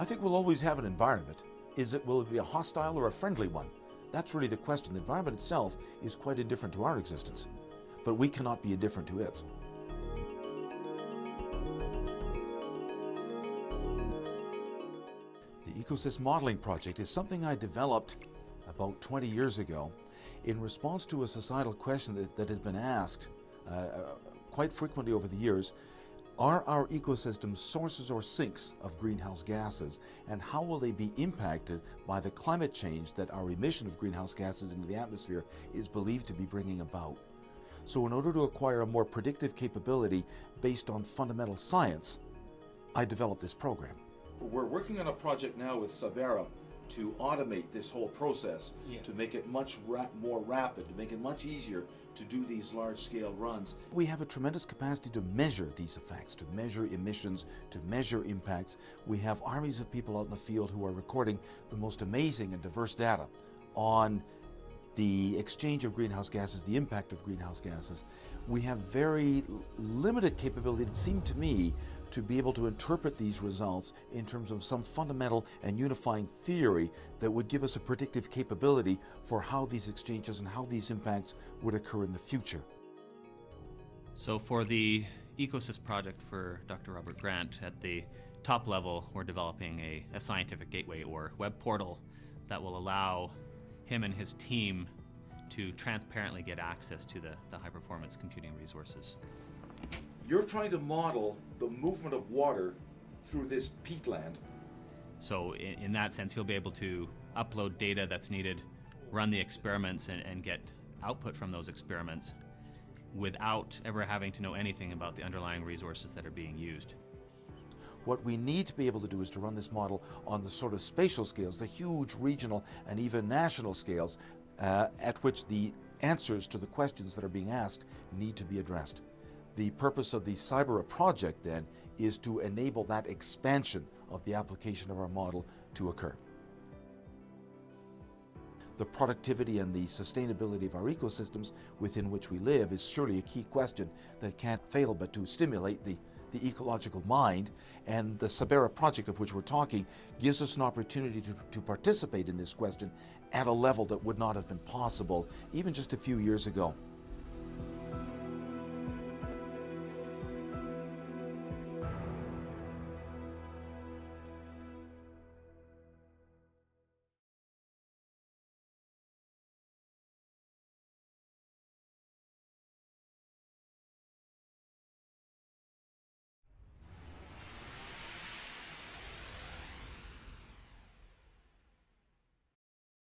I think we'll always have an environment. Will it be a hostile or a friendly one? That's really the question. The environment itself is quite indifferent to our existence, but we cannot be indifferent to its. The Ecosys Modeling Project is something I developed about 20 years ago in response to a societal question that has been asked quite frequently over the years. Are our ecosystems sources or sinks of greenhouse gases, and how will they be impacted by the climate change that our emission of greenhouse gases into the atmosphere is believed to be bringing about? So in order to acquire a more predictive capability based on fundamental science, I developed this program. We're working on a project now with Sabera to automate this whole process, to make it much more rapid, to make it much easier to do these large-scale runs. We have a tremendous capacity to measure these effects, to measure emissions, to measure impacts. We have armies of people out in the field who are recording the most amazing and diverse data on the exchange of greenhouse gases, the impact of greenhouse gases. We have very limited capability, it seemed to me, to be able to interpret these results in terms of some fundamental and unifying theory that would give us a predictive capability for how these exchanges and how these impacts would occur in the future. So for the Ecosys project for Dr. Robert Grant, at the top level, we're developing a scientific gateway or web portal that will allow him and his team to transparently get access to the high-performance computing resources. You're trying to model the movement of water through this peatland. So in that sense, he'll be able to upload data that's needed, run the experiments, and get output from those experiments without ever having to know anything about the underlying resources that are being used. What we need to be able to do is to run this model on the sort of spatial scales, the huge regional and even national scales at which the answers to the questions that are being asked need to be addressed. The purpose of the Cybera project, then, is to enable that expansion of the application of our model to occur. The productivity and the sustainability of our ecosystems within which we live is surely a key question that can't fail but to stimulate the ecological mind, and the Cybera project of which we're talking gives us an opportunity to participate in this question at a level that would not have been possible even just a few years ago.